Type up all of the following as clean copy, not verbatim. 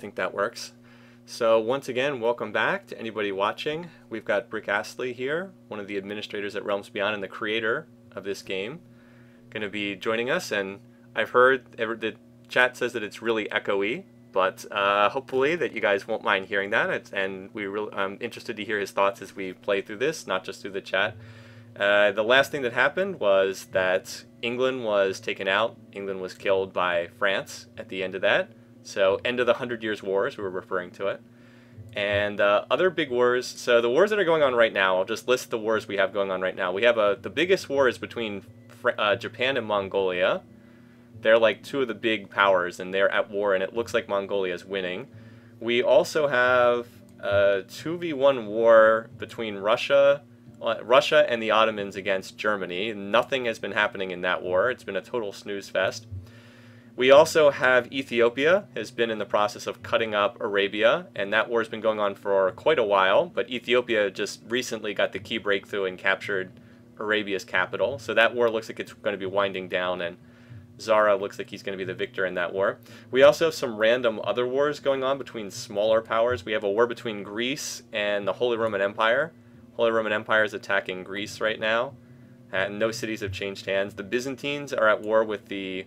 think that works. So once again, welcome back to anybody watching. We've got Brick Astley here, one of the administrators at Realms Beyond and the creator of this game, going to be joining us. And I've heard the chat says that it's really echoey, but hopefully that you guys won't mind hearing that. I'm interested to hear his thoughts as we play through this, not just through the chat. The last thing that happened was that England was taken out. England was killed by France at the end of that. So end of the 100 Years' Wars, we were referring to it. And other big wars. So the wars that are going on right now, I'll just list the wars we have going on right now. We have the biggest war is between Japan and Mongolia. They're like two of the big powers, and they're at war, and it looks like Mongolia is winning. We also have a 2v1 war between Russia and the Ottomans against Germany. Nothing has been happening in that war. It's been a total snooze fest. We also have Ethiopia has been in the process of cutting up Arabia, and that war has been going on for quite a while, but Ethiopia just recently got the key breakthrough and captured Arabia's capital. So that war looks like it's going to be winding down, and Zara looks like he's going to be the victor in that war. We also have some random other wars going on between smaller powers. We have a war between Greece and the Holy Roman Empire. Holy Roman Empire is attacking Greece right now, and no cities have changed hands. The Byzantines are at war with the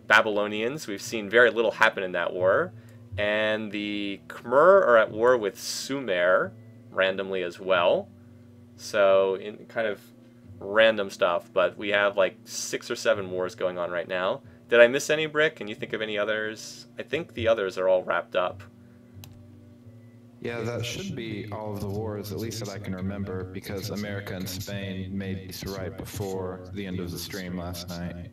Babylonians. We've seen very little happen in that war. And the Khmer are at war with Sumer randomly as well. So in kind of random stuff, but we have like 6 or 7 wars going on right now. Did I miss any, Brick? Can you think of any others? I think the others are all wrapped up. Yeah, that should be all of the wars, at least that I can remember, because America and Spain made peace right before the end of the stream last night.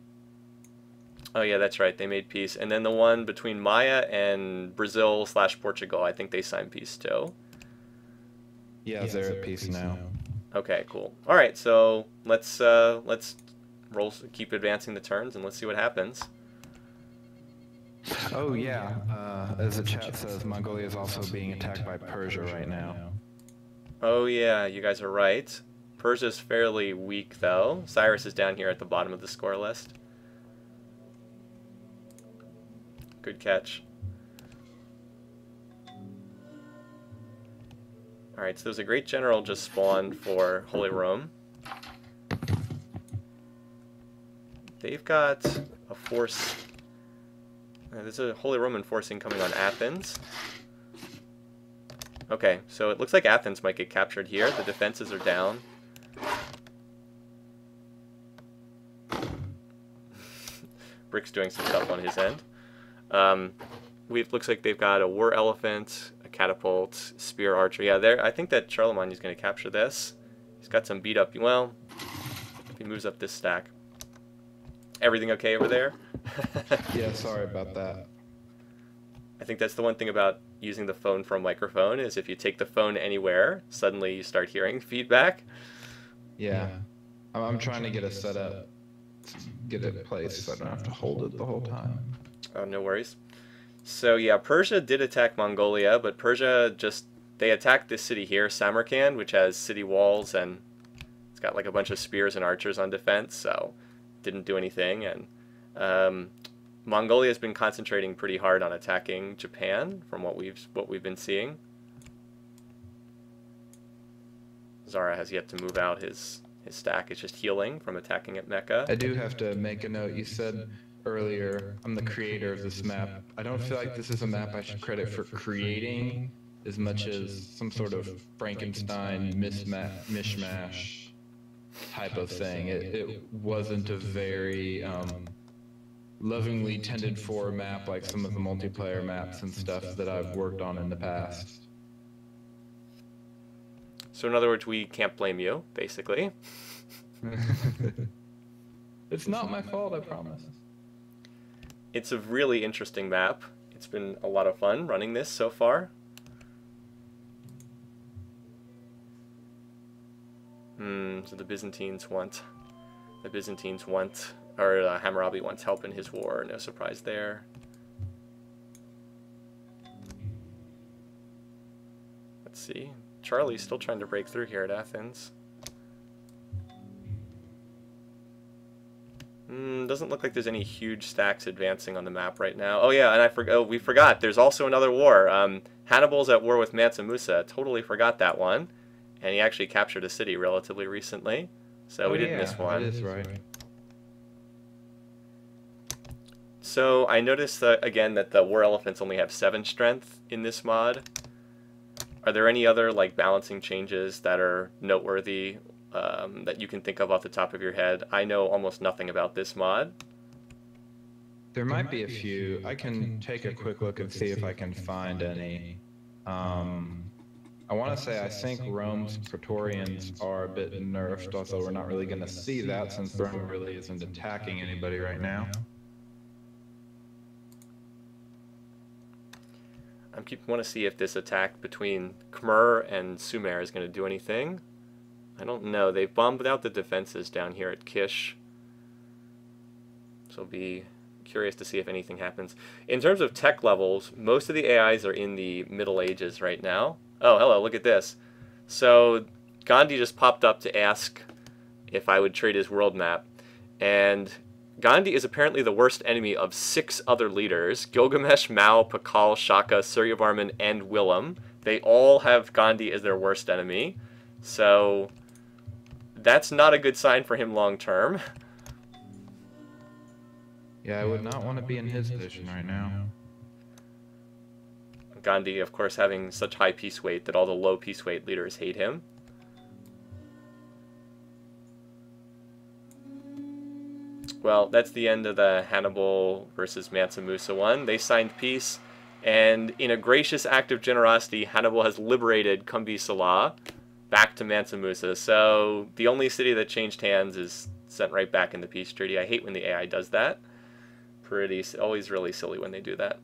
Oh yeah, that's right. They made peace. And then the one between Maya and Brazil/Portugal, I think they signed peace too. Yeah, they're at peace now. Okay, cool. All right, so let's keep advancing the turns and let's see what happens. Oh yeah, as the chat says, Mongolia is also being attacked by Persia right now. Oh yeah, you guys are right. Persia's fairly weak though. Cyrus is down here at the bottom of the score list. Good catch. Alright, so there's a great general just spawned for Holy Rome. They've got a force. There's a Holy Roman force incoming on Athens. Okay, so it looks like Athens might get captured here. The defenses are down. Brick's doing some stuff on his end. Looks like they've got a war elephant, a catapult, spear archer. Yeah, I think that Charlemagne is going to capture this. He's got some beat up. Well, if he moves up this stack. Everything okay over there? Yeah, sorry about that. I think that's the one thing about using the phone for a microphone is if you take the phone anywhere, suddenly you start hearing feedback. Yeah, I'm trying to get it set up, get it placed so I don't have to hold it the whole time. Oh, no worries. So yeah, Persia did attack Mongolia, but Persia they attacked this city here, Samarkand, which has city walls, and it's got like a bunch of spears and archers on defense, so didn't do anything. And Mongolia has been concentrating pretty hard on attacking Japan, from what we've been seeing. Zara has yet to move out his stack. It's just healing from attacking at Mecca. I do have to make a note. You said earlier, I'm the creator of this map. I don't feel like this is a map I should credit for creating as much as some sort of Frankenstein mishmash type of thing. It wasn't a very lovingly tended for map like some of the multiplayer maps and stuff that I've worked on in the past. So in other words, we can't blame you, basically. It's not my fault, I promise. It's a really interesting map. It's been a lot of fun running this so far. So the Byzantines want, or Hammurabi wants help in his war. No surprise there. Let's see. Charlie's still trying to break through here at Athens. Doesn't look like there's any huge stacks advancing on the map right now. Oh yeah, and we forgot. There's also another war. Hannibal's at war with Mansa Musa. Totally forgot that one. And he actually captured a city relatively recently. So we didn't miss one. That is right. So I noticed again that the war elephants only have 7 strength in this mod. Are there any other like balancing changes that are noteworthy that you can think of off the top of your head? I know almost nothing about this mod. There might be a few. I can take a quick look and see if I can find any. I want to say I think Rome's Praetorians are a bit nerfed, although we're not really going to see that since Rome really isn't attacking anybody right now. I want to see if this attack between Khmer and Sumer is going to do anything. I don't know. They've bombed out the defenses down here at Kish. So I'll be curious to see if anything happens. In terms of tech levels, most of the AIs are in the Middle Ages right now. Oh, hello, look at this. So Gandhi just popped up to ask if I would trade his world map. And Gandhi is apparently the worst enemy of 6 other leaders: Gilgamesh, Mao, Pakal, Shaka, Suryavarman, and Willem. They all have Gandhi as their worst enemy. So that's not a good sign for him long term. Yeah, I would not want to be in his position right now. Gandhi, of course, having such high peace weight that all the low peace weight leaders hate him. Well, that's the end of the Hannibal versus Mansa Musa one. They signed peace, and in a gracious act of generosity, Hannibal has liberated Sullla back to Mansa Musa. So the only city that changed hands is sent right back in the peace treaty. I hate when the AI does that. Always really silly when they do that.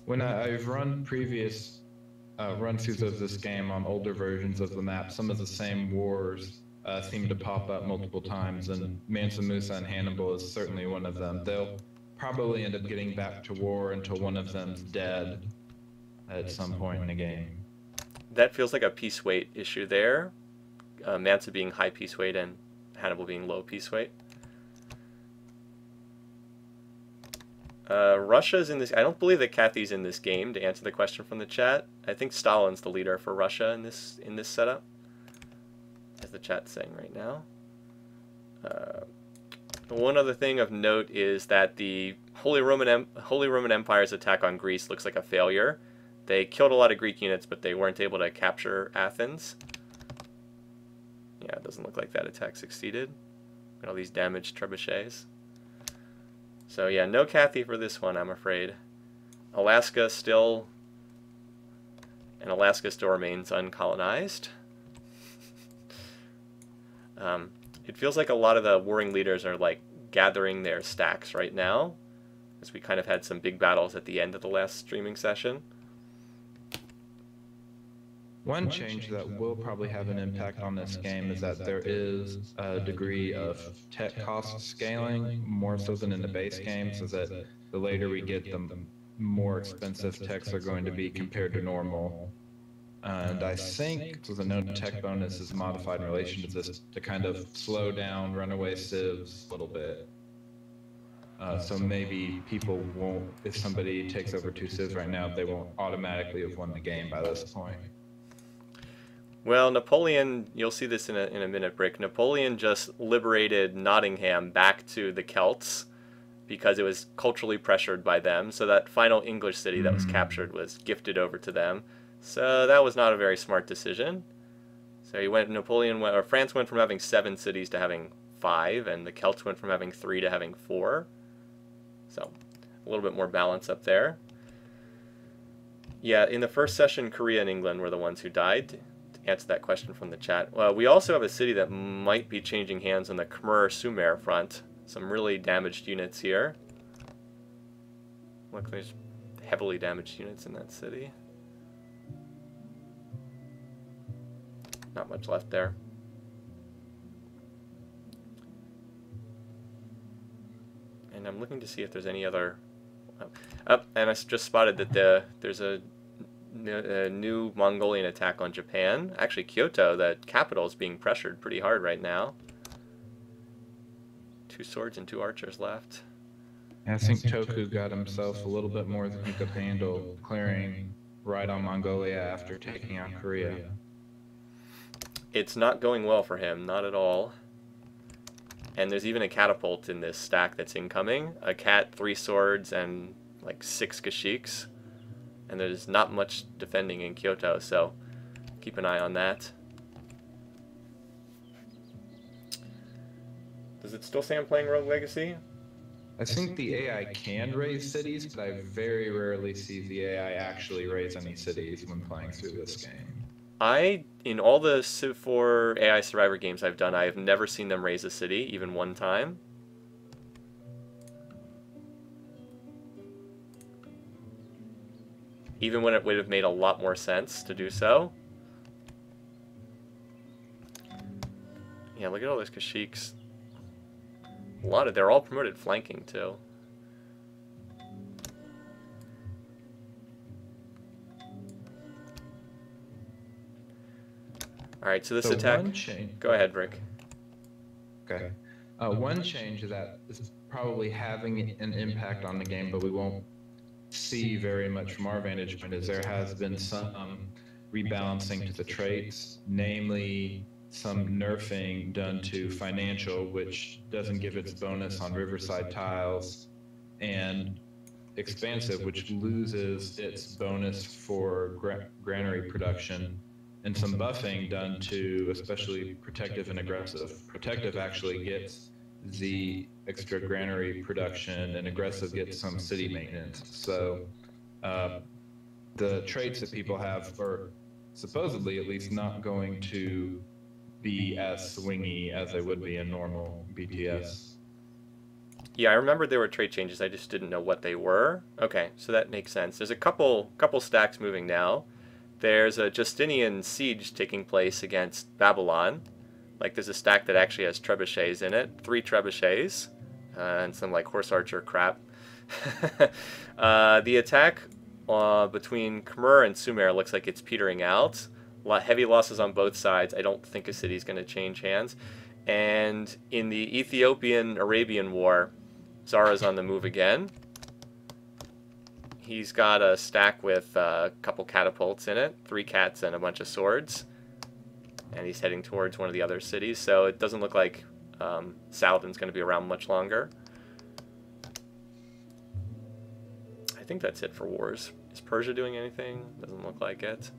When I've run previous run-throughs of this game on older versions of the map, some of the same wars seem to pop up multiple times, and Mansa Musa and Hannibal is certainly one of them. They'll probably end up getting back to war until one of them's dead at some point in the game. That feels like a peace weight issue there. Mansa being high peace weight and Hannibal being low peace weight. Russia's in this. I don't believe that Kathy's in this game, to answer the question from the chat. I think Stalin's the leader for Russia in this setup, as the chat's saying right now. One other thing of note is that the Holy Roman Empire's attack on Greece looks like a failure. They killed a lot of Greek units, but they weren't able to capture Athens. Yeah, it doesn't look like that attack succeeded. Got all these damaged trebuchets. So yeah, no Kathy for this one, I'm afraid. Alaska still remains uncolonized. It feels like a lot of the warring leaders are like gathering their stacks right now, as we kind of had some big battles at the end of the last streaming session. One change that will probably have an impact on this game is that there is a degree of tech cost scaling, more so than in the base game, so that the later we get them, more expensive techs are going to be compared to normal. And I think the no tech bonus is modified in relation to this to kind of slow down runaway civs a little bit. So maybe people won't, if somebody takes over 2 civs right now, they won't automatically have won the game by this point. Well, Napoleon, you'll see this in a minute, Brick. Napoleon just liberated Nottingham back to the Celts because it was culturally pressured by them. So that final English city that was captured was gifted over to them. So that was not a very smart decision. So France went from having 7 cities to having 5, and the Celts went from having 3 to having 4. So a little bit more balance up there. Yeah, in the first session, Korea and England were the ones who died. Answer that question from the chat. Well, we also have a city that might be changing hands on the Khmer-Sumer front. Some really damaged units here. Look, there's heavily damaged units in that city. Not much left there. And I'm looking to see if there's any other... and I just spotted that there's a new Mongolian attack on Japan. Actually, Kyoto, the capital, is being pressured pretty hard right now. 2 swords and 2 archers left. I think Toku got himself a little bit more than he could handle, clearing right on Mongolia after taking out Korea. It's not going well for him, not at all. And there's even a catapult in this stack that's incoming. A cat, 3 swords, and like 6 Kashyyyks. And there's not much defending in Kyoto, so keep an eye on that. Does it still say I'm playing Rogue Legacy? I think the AI can raise cities, but I very rarely see the AI actually raise any cities when playing through this game. In all the Civ4 AI Survivor games I've done, I have never seen them raise a city, even one time. Even when it would have made a lot more sense to do so. Yeah, look at all those Kashyyyks. They're all promoted flanking too. Alright, so this attack... Go ahead, Brick. Okay. One change that is probably having an impact on the game, but we won't see very much from our vantage point, is there has been some rebalancing to the traits, namely some nerfing done to financial, which doesn't give its bonus on riverside tiles, and expansive, which loses its bonus for granary production, and some buffing done to especially protective and aggressive. Protective actually gets the extra granary production, and aggressive gets some city maintenance. So the traits that people have are supposedly at least not going to be as swingy as they would be in normal BTS. Yeah, I remember there were trait changes, I just didn't know what they were. Okay, so that makes sense. There's a couple stacks moving now. There's a Justinian siege taking place against Babylon. Like, there's a stack that actually has trebuchets in it. 3 trebuchets. And some, like, horse archer crap. The attack between Khmer and Sumer looks like it's petering out. Heavy losses on both sides. I don't think a city's going to change hands. And in the Ethiopian-Arabian War, Zara's on the move again. He's got a stack with a couple catapults in it, 3 cats and a bunch of swords. And he's heading towards one of the other cities, so it doesn't look like Saladin's going to be around much longer. I think that's it for wars. Is Persia doing anything? Doesn't look like it.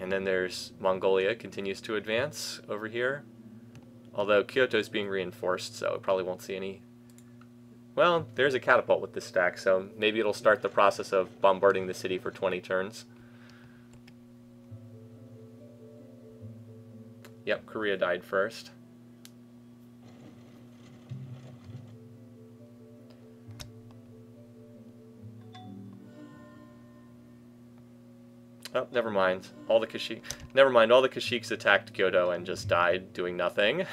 And then there's Mongolia continues to advance over here. Although Kyoto's being reinforced, so it probably won't see any. Well, there's a catapult with this stack, so maybe it'll start the process of bombarding the city for 20 turns. Yep, Korea died first. Oh, never mind. All the Kashyyyks attacked Kyoto and just died, doing nothing.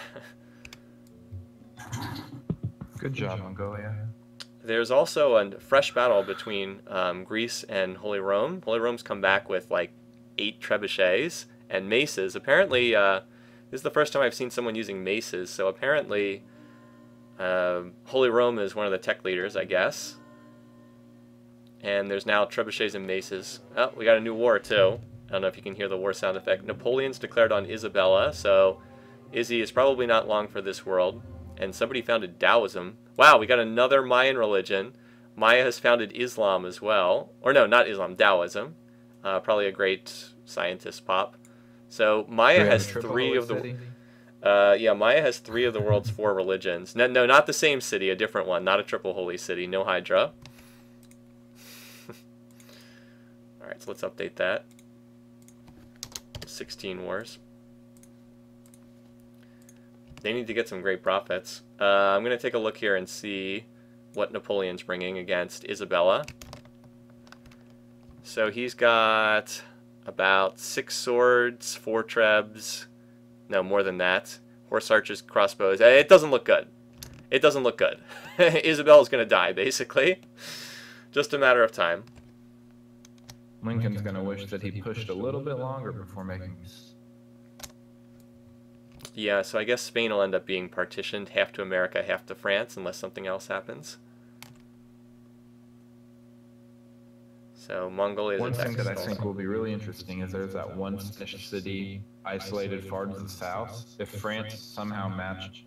Good job, Mongolia. There's also a fresh battle between Greece and Holy Rome. Holy Rome's come back with like 8 trebuchets and maces. Apparently, this is the first time I've seen someone using maces, so apparently Holy Rome is one of the tech leaders, I guess. And there's now trebuchets and maces. Oh, we got a new war, too. I don't know if you can hear the war sound effect. Napoleon's declared on Isabella, so Izzy is probably not long for this world. And somebody founded Taoism. Wow, we got another Mayan religion. Maya has founded Islam as well. Or no, not Islam, Taoism. Probably a great scientist pop. So Maya has 3 of the... yeah, Maya has 3 of the world's 4 religions. No, not the same city, a different one. Not a triple holy city. No Hydra. Alright, so let's update that. 16 wars. They need to get some great profits. I'm going to take a look here and see what Napoleon's bringing against Isabella. So he's got about 6 swords, 4 trebs. No, more than that. Horse archers, crossbows. It doesn't look good. It doesn't look good. Isabella's going to die, basically. Just a matter of time. Lincoln's going to wish that he pushed a little bit longer before making this. Yeah, so I guess Spain will end up being partitioned, half to America, half to France, unless something else happens. So Mongolia is One thing that I attacking think will be really interesting is there's that one Spanish city isolated far to the south. If France somehow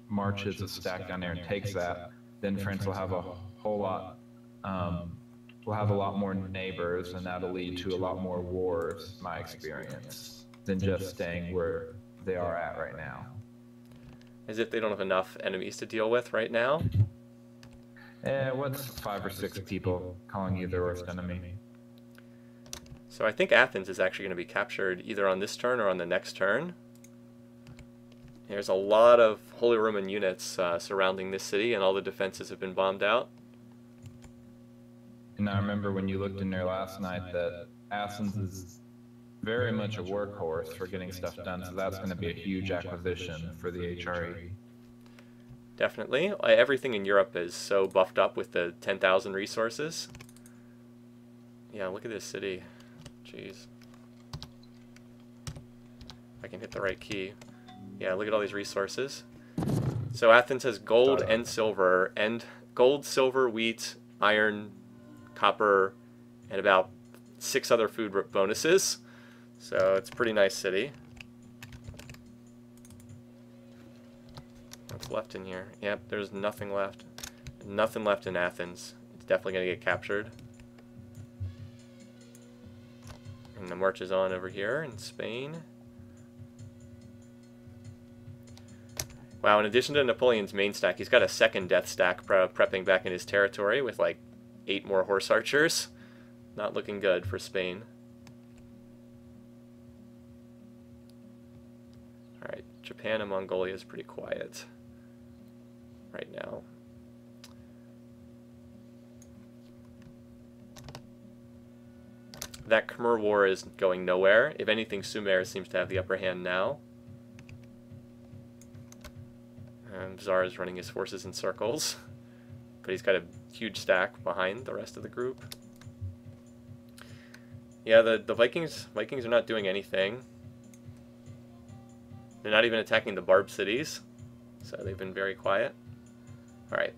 marches a stack down there and takes that, then France will have a whole lot, will have a lot more neighbors, and that'll lead to a lot more wars, my experience, than just staying where they are at right now. As if they don't have enough enemies to deal with right now. What's 5 or 6 people calling you their worst enemy? So I think Athens is actually going to be captured either on this turn or on the next turn. There's a lot of Holy Roman units surrounding this city, and all the defenses have been bombed out. And I remember when you looked in there last night that Athens is very much a workhorse for getting stuff done, so that's going to be a huge acquisition for the HRE. Definitely. Everything in Europe is so buffed up with the 10,000 resources. Yeah, look at this city. Jeez. If I can hit the right key. Yeah, look at all these resources. So Athens has gold and silver, and gold, silver, wheat, iron, copper, and about 6 other food bonuses. So it's a pretty nice city. What's left in here? Yep, there's nothing left. Nothing left in Athens. It's definitely going to get captured. And the march is on over here in Spain. Wow, in addition to Napoleon's main stack, he's got a second death stack prepping back in his territory with like 8 more horse archers. Not looking good for Spain. Alright, Japan and Mongolia is pretty quiet right now. That Khmer War is going nowhere. If anything, Sumer seems to have the upper hand now. Czar is running his forces in circles, but he's got a huge stack behind the rest of the group. Yeah, the Vikings are not doing anything. They're not even attacking the Barb cities, so they've been very quiet. Alright.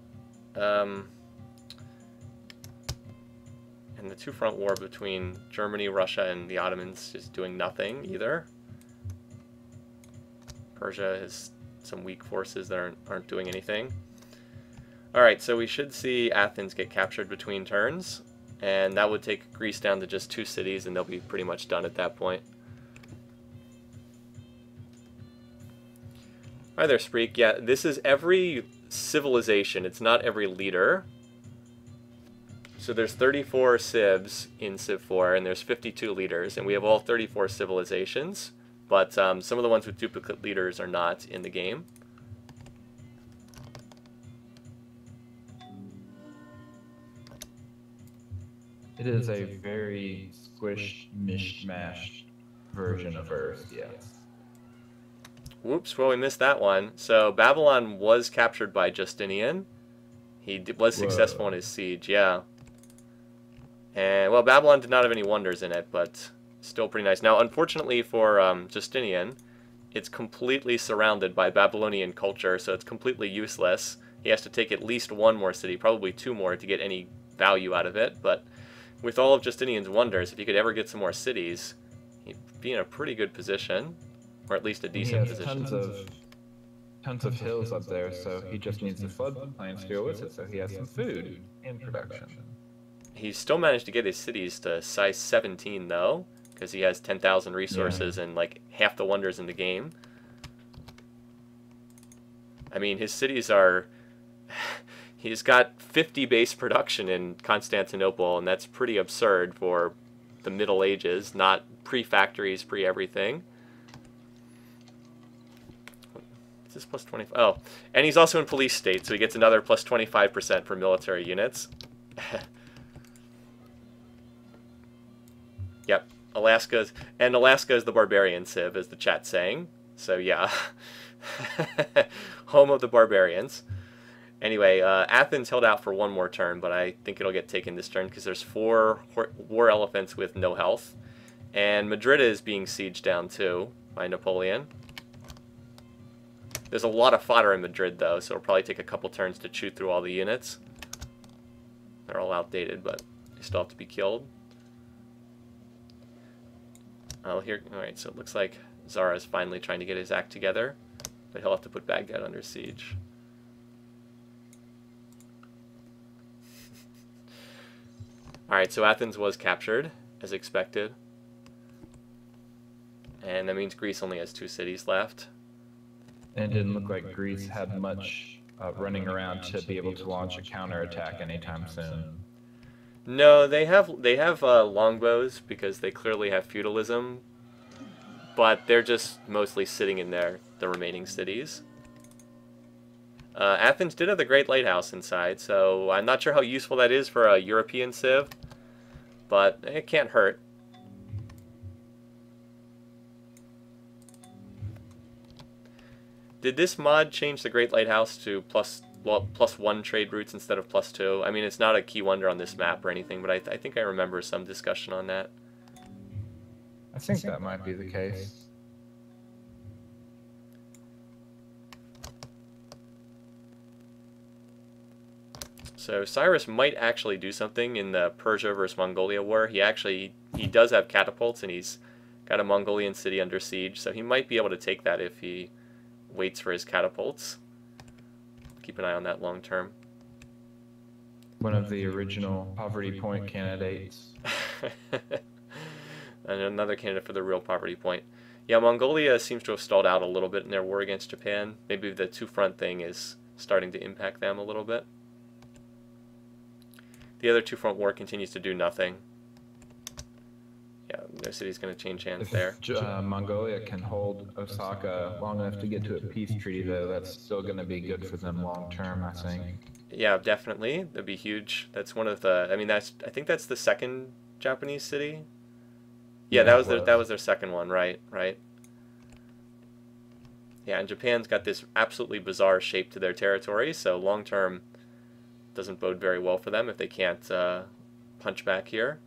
And the two-front war between Germany, Russia, and the Ottomans is doing nothing either. Persia has some weak forces that aren't doing anything. Alright, so we should see Athens get captured between turns, and that would take Greece down to just 2 cities, and they'll be pretty much done at that point. Hi there, Spreek. Yeah, this is every civilization. It's not every leader. So there's 34 civs in Civ4, and there's 52 leaders, and we have all 34 civilizations, but some of the ones with duplicate leaders are not in the game. It is a very squished, mishmashed version of Earth, yes. Whoops, well, we missed that one. So Babylon was captured by Justinian. He was successful in his siege, yeah. And, well, Babylon did not have any wonders in it, but still pretty nice. Now, unfortunately for Justinian, it's completely surrounded by Babylonian culture, so it's completely useless. He has to take at least 1 more city, probably 2 more, to get any value out of it. But with all of Justinian's wonders, if he could ever get some more cities, he'd be in a pretty good position, or at least a decent position. Tons of hills up there, so he just needs the floodplains to go with it, so he has some food in production. He's still managed to get his cities to size 17, though, because he has 10,000 resources and like half the wonders in the game. I mean, his cities are... He's got 50 base production in Constantinople, and that's pretty absurd for the Middle Ages, not pre-factories, pre-everything. Is this plus 25? Oh, and he's also in police state, so he gets another plus 25% for military units. Yep, Alaska is the barbarian civ, as the chat's saying. So yeah, home of the barbarians. Anyway, Athens held out for 1 more turn, but I think it'll get taken this turn because there's 4 war elephants with no health, and Madrid is being sieged down too by Napoleon. There's a lot of fodder in Madrid, though, so it'll probably take a couple turns to chew through all the units. They're all outdated, but they still have to be killed. Oh, here. Alright, so it looks like Zara is finally trying to get his act together, but he'll have to put Baghdad under siege. Alright, so Athens was captured, as expected. And that means Greece only has 2 cities left. And it didn't look like Greece had much running around to be able to launch a counterattack anytime soon. No, they have longbows because they clearly have feudalism, but they're just mostly sitting in the remaining cities. Athens did have the Great Lighthouse inside, so I'm not sure how useful that is for a European civ, but it can't hurt. Did this mod change the Great Lighthouse to +1 trade routes instead of +2? I mean, it's not a key wonder on this map or anything, but I think I remember some discussion on that. I think that might be the case. So Cyrus might actually do something in the Persia versus Mongolia war. He does have catapults, and he's got a Mongolian city under siege, so he might be able to take that if he waits for his catapults. Keep an eye on that long term. One of the original poverty point candidates. And another candidate for the real poverty point. Yeah, Mongolia seems to have stalled out a little bit in their war against Japan. Maybe the two-front thing is starting to impact them a little bit. The other two-front war continues to do nothing. Yeah, no city's going to change hands there. Mongolia can hold Osaka long enough to get to a peace treaty, though. That's still going to be good for them long term, I think. Yeah, definitely. That'd be huge. That's one of the. I mean, I think that's the second Japanese city. Yeah, that was their second one, right? Right. Yeah, and Japan's got this absolutely bizarre shape to their territory, so long term doesn't bode very well for them if they can't punch back here.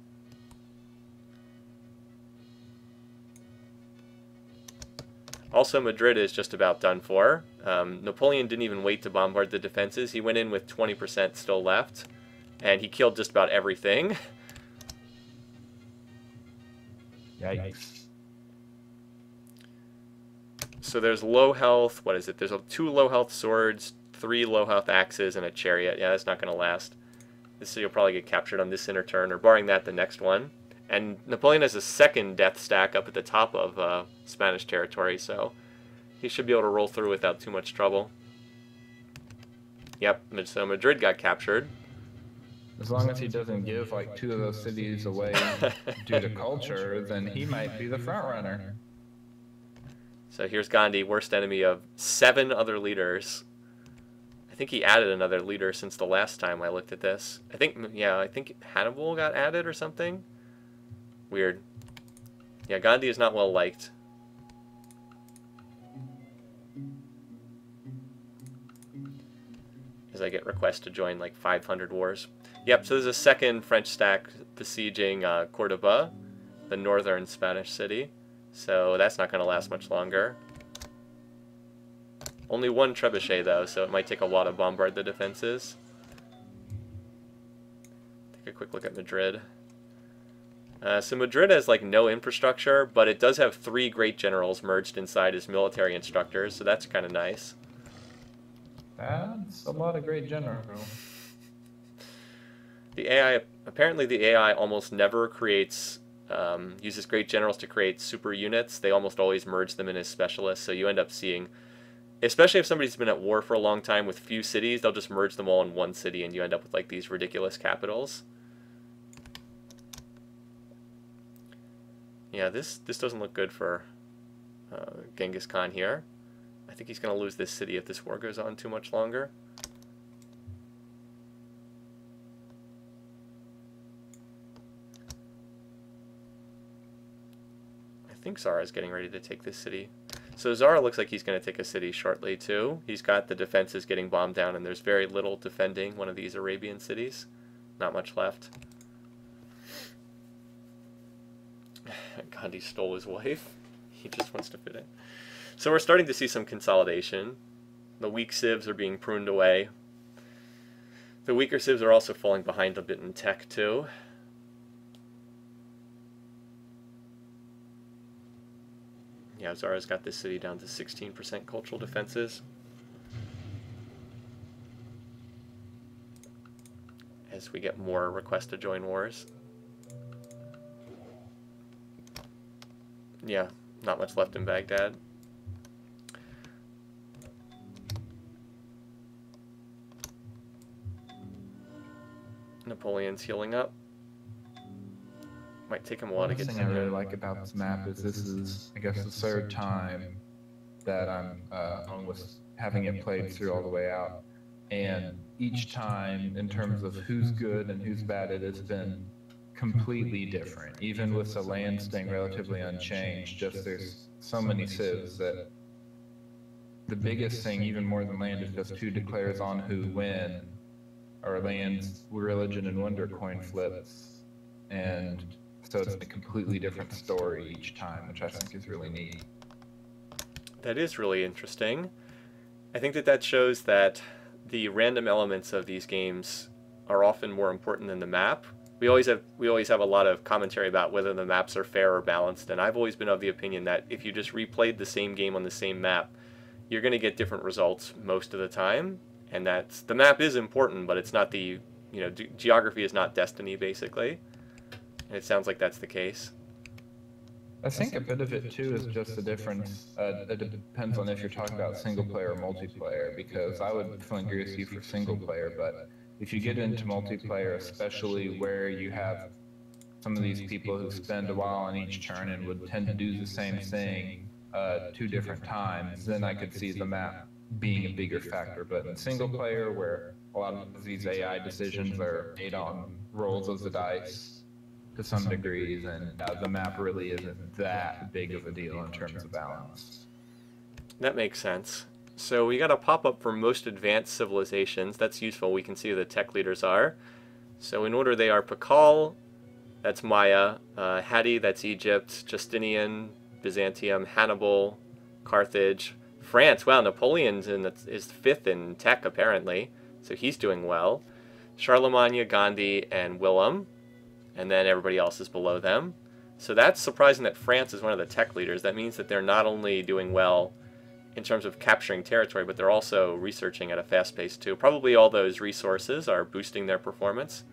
Also, Madrid is just about done for. Napoleon didn't even wait to bombard the defenses. He went in with 20% still left, and he killed just about everything. Yikes. So there's low health, what is it? There's 2 low health swords, 3 low health axes, and a chariot. Yeah, that's not going to last. This city will probably get captured on this inner turn, or barring that, the next one. And Napoleon has a second death stack up at the top of Spanish territory, so he should be able to roll through without too much trouble. Yep, so Madrid got captured. As long as he doesn't give like 2 of those cities away due to culture, then he might be the front runner. So here's Gandhi, worst enemy of 7 other leaders. I think he added another leader since the last time I looked at this. I think Hannibal got added or something. Weird. Yeah, Gandhi is not well liked. As I get requests to join like 500 wars. Yep, so there's a second French stack besieging Cordoba, the northern Spanish city. So that's not going to last much longer. Only 1 trebuchet though, so it might take a while to bombard the defenses. Take a quick look at Madrid. So Madrid has like no infrastructure, but it does have 3 great generals merged inside as military instructors, so that's kind of nice. That's a lot of great generals. Apparently the AI almost never creates, uses great generals to create super units. They almost always merge them in as specialists, so you end up seeing, especially if somebody's been at war for a long time with few cities, they'll just merge them all in one city, and you end up with like these ridiculous capitals. Yeah, this doesn't look good for Genghis Khan here. I think he's going to lose this city if this war goes on too much longer. I think Zara's getting ready to take this city. So Zara looks like he's going to take a city shortly too. He's got the defenses getting bombed down, and there's very little defending one of these Arabian cities. Not much left. Gandhi stole his wife. He just wants to fit in. So we're starting to see some consolidation. The weak civs are being pruned away. The weaker civs are also falling behind a bit in tech too. Yeah, Zara's got this city down to 16% cultural defenses. As we get more requests to join wars. Yeah, not much left in Baghdad. Napoleon's healing up. Might take him a while to get to thing I really like about this map is this is, I guess, the third time that I'm on with having it played through all the way out. And each time, in terms of who's good and who's bad, it has been completely different. Even with the land staying relatively unchanged, just there's so many civs that the biggest thing, even more than land, is just who declares on who when, or lands, religion, and wonder coin flips. And so it's a completely different story each time, which I think is really neat. That is really interesting. I think that shows that the random elements of these games are often more important than the map. We always have a lot of commentary about whether the maps are fair or balanced, and I've always been of the opinion that if you just replayed the same game on the same map, you're going to get different results most of the time. And that's, the map is important, but it's not the, geography is not destiny, basically. And it sounds like that's the case. I think a bit of it too is just the difference. It depends on if you're talking about single player or multiplayer, because I would fully agree with you for single player, but if you get into multiplayer, especially where you have some of these people who spend a while on each turn and would tend to do the same thing 2 different times, then I could see the map being a bigger factor. But in single player, where a lot of these AI decisions are made on rolls of the dice to some degrees, and the map really isn't that big of a deal in terms of balance. That makes sense. So we got a pop-up for most advanced civilizations. That's useful. We can see who the tech leaders are. So in order they are Pakal, that's Maya, Hatti, that's Egypt, Justinian, Byzantium, Hannibal, Carthage, France. Wow, Napoleon's is 5th in tech apparently, so he's doing well. Charlemagne, Gandhi, and Willem. And then everybody else is below them. So that's surprising that France is one of the tech leaders. That means that they're not only doing well in terms of capturing territory, but they're also researching at a fast pace too. Probably all those resources are boosting their performance.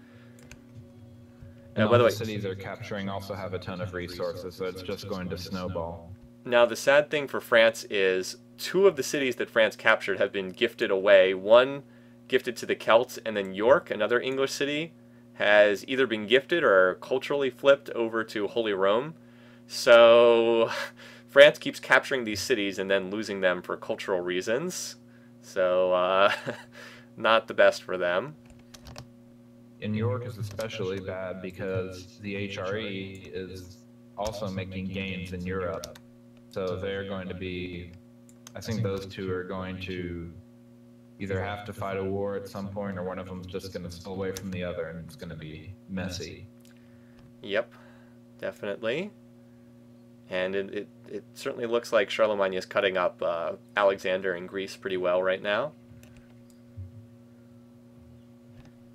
And by the way, the cities they're capturing also have a ton of resources, so it's just going to snowball. Now the sad thing for France is 2 of the cities that France captured have been gifted away. One gifted to the Celts, and then York, another English city, has either been gifted or culturally flipped over to Holy Rome. So France keeps capturing these cities and then losing them for cultural reasons. So not the best for them. In York is especially bad because the HRE is also making gains in Europe. So they're going to be, I think those 2 are going to either have to fight a war at some point, or one of them's just going to pull away from the other, and it's going to be messy. Yep, definitely. And it certainly looks like Charlemagne is cutting up Alexander in Greece pretty well right now.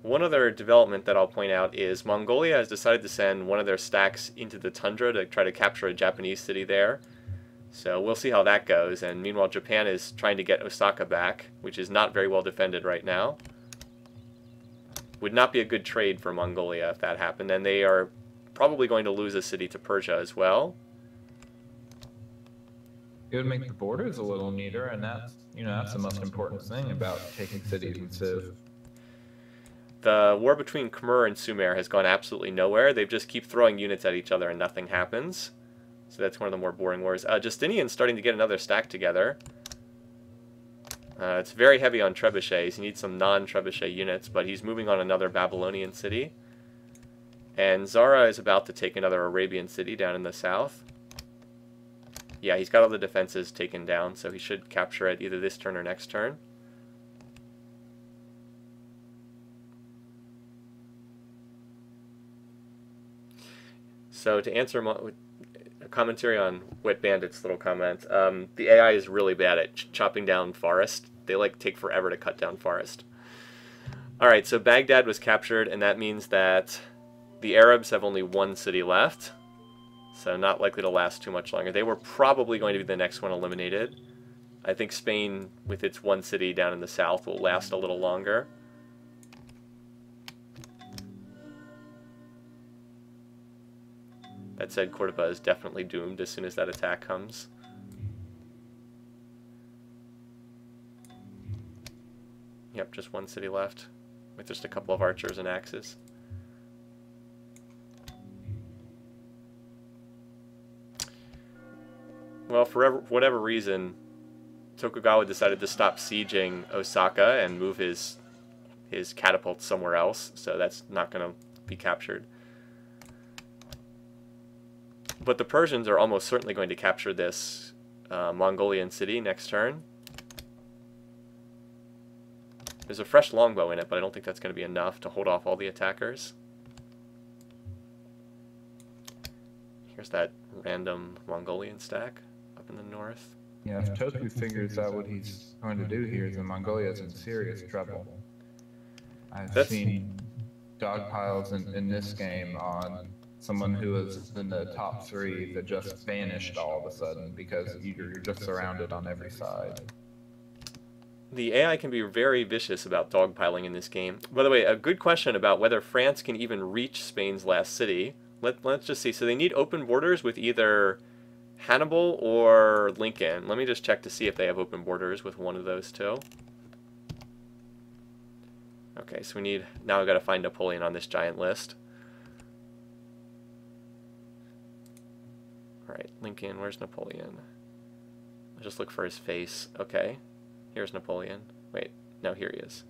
One other development that I'll point out is Mongolia has decided to send one of their stacks into the tundra to try to capture a Japanese city there. So we'll see how that goes. And meanwhile, Japan is trying to get Osaka back, which is not very well defended right now. Would not be a good trade for Mongolia if that happened. And they are probably going to lose a city to Persia as well. It would make the borders a little neater, and that's the most important thing about taking cities in Civ. The war between Khmer and Sumer has gone absolutely nowhere. They just keep throwing units at each other and nothing happens. So that's one of the more boring wars. Justinian's starting to get another stack together. It's very heavy on trebuchets. He needs some non-trebuchet units, but he's moving on another Babylonian city. And Zara is about to take another Arabian city down in the south. Yeah, he's got all the defenses taken down, so he should capture it either this turn or next turn. So to answer a commentary on Wet Bandit's little comment, the AI is really bad at chopping down forest. they like take forever to cut down forest. All right, so Baghdad was captured, and that means that the Arabs have only one city left, so not likely to last too much longer. They were probably going to be the next one eliminated. I think Spain, with its one city down in the south, will last a little longer. That said, Cordoba is definitely doomed as soon as that attack comes. Yep, just one city left, with just a couple of archers and axes. Well, for whatever reason, Tokugawa decided to stop sieging Osaka and move his catapults somewhere else, so that's not going to be captured. But the Persians are almost certainly going to capture this Mongolian city next turn. There's a fresh longbow in it, but I don't think that's going to be enough to hold off all the attackers. Here's that random Mongolian stack up in the north. Yeah, if Toku figures out what he's going to do here, then Mongolia's in serious trouble. I've seen dogpiles in this game on someone who was in the top 3 that just vanished all of a sudden because you're just surrounded on every side. The AI can be very vicious about dogpiling in this game. By the way, a good question about whether France can even reach Spain's last city. Let's just see. So they need open borders with either Hannibal or Lincoln. Let me just check to see if they have open borders with one of those two. Okay, so we need... Now I've got to find Napoleon on this giant list. Alright, Lincoln, where's Napoleon? I'll just look for his face. Okay, here's Napoleon. Wait, no, here he is.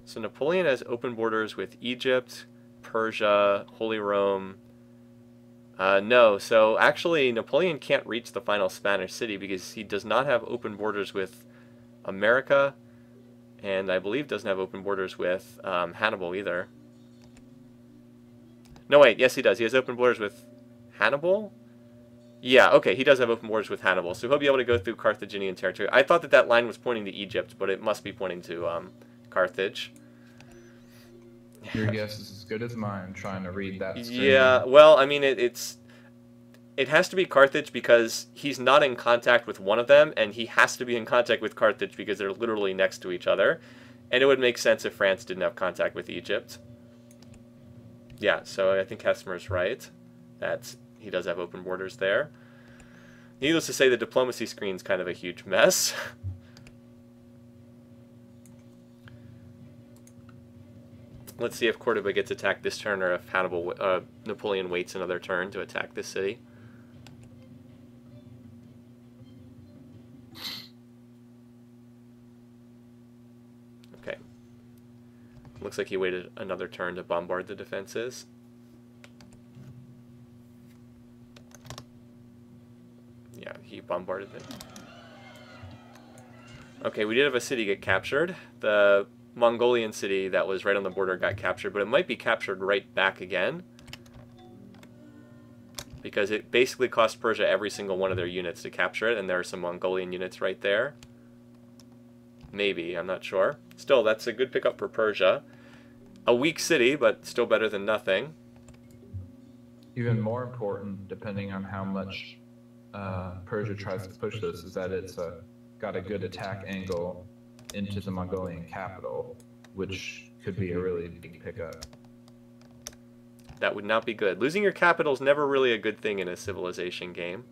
So Napoleon has open borders with Egypt, Persia, Holy Rome. No, so actually Napoleon can't reach the final Spanish city because he does not have open borders with America, and I believe doesn't have open borders with Hannibal either. No, wait, yes he does. He has open borders with Hannibal? Yeah, okay, he does have open borders with Hannibal, so he'll be able to go through Carthaginian territory. I thought that that line was pointing to Egypt, but it must be pointing to Carthage. Your guess is as good as mine trying to read that screen. Yeah, well, I mean, it has to be Carthage because he's not in contact with one of them, and he has to be in contact with Carthage because they're literally next to each other. And it would make sense if France didn't have contact with Egypt. Yeah, so I think Hesmer's right. He does have open borders there. Needless to say, the diplomacy screen's kind of a huge mess. Let's see if Cordoba gets attacked this turn or if Napoleon waits another turn to attack this city. Okay. Looks like he waited another turn to bombard the defenses. Yeah, he bombarded it. Okay, we did have a city get captured. The Mongolian city that was right on the border got captured, but it might be captured right back again because it basically cost Persia every single one of their units to capture it, and there are some Mongolian units right there. Maybe, I'm not sure. Still, that's a good pickup for Persia. A weak city, but still better than nothing. Even more important, depending on how much Persia tries to push this, is that it's got a good attack angle into the Mongolian capital, which could be a really big pickup. That would not be good. Losing your capital is never really a good thing in a civilization game.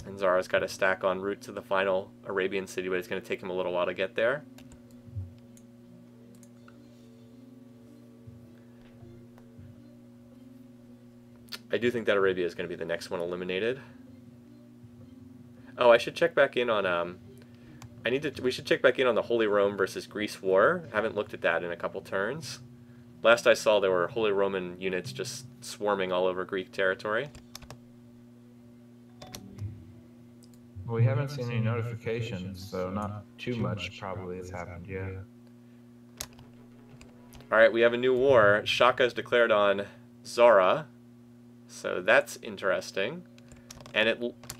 And Zara's got a stack en route to the final Arabian city, but it's going to take him a little while to get there. I do think that Arabia is going to be the next one eliminated. Oh, I should check back in on we should check back in on the Holy Rome versus Greece war. I haven't looked at that in a couple turns. Last I saw, there were Holy Roman units just swarming all over Greek territory. Well, we haven't seen any notifications, so not too much probably has happened yet. All right, we have a new war. Shaka is declared on Zara. So that's interesting. And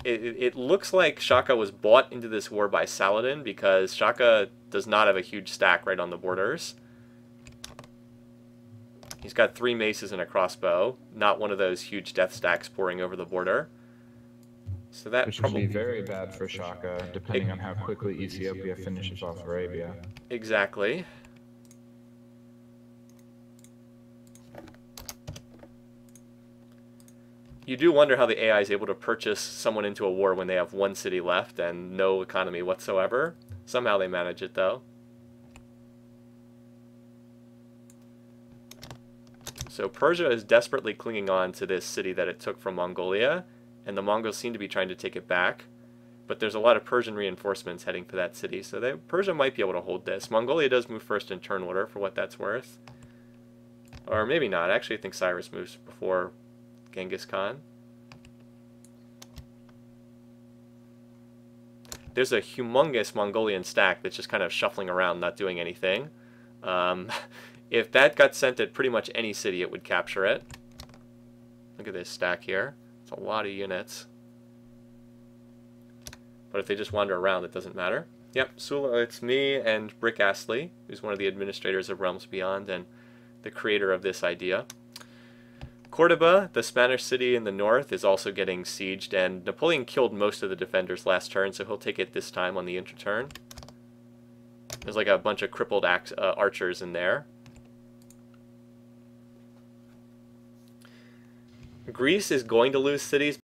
it looks like Shaka was bought into this war by Saladin, because Shaka does not have a huge stack right on the borders. He's got 3 maces and a crossbow, not one of those huge death stacks pouring over the border. So that Which would be very bad for Shaka, depending on how quickly Ethiopia finishes off Arabia. Exactly. You do wonder how the AI is able to purchase someone into a war when they have 1 city left and no economy whatsoever. Somehow they manage it, though. So Persia is desperately clinging on to this city that it took from Mongolia, and the Mongols seem to be trying to take it back. But there's a lot of Persian reinforcements heading for that city, so Persia might be able to hold this. Mongolia does move first in turn order, for what that's worth. Or maybe not. Actually, I think Cyrus moves before Genghis Khan. There's a humongous Mongolian stack that's just kind of shuffling around, not doing anything. If that got sent at pretty much any city, it would capture it. Look at this stack here. It's a lot of units. But if they just wander around, it doesn't matter. Yep, Sullla, it's me and Brick Astley, who's one of the administrators of Realms Beyond and the creator of this idea. Cordoba, the Spanish city in the north, is also getting sieged, and Napoleon killed most of the defenders last turn, so he'll take it this time on the interturn. There's like a bunch of crippled archers in there. Greece is going to lose cities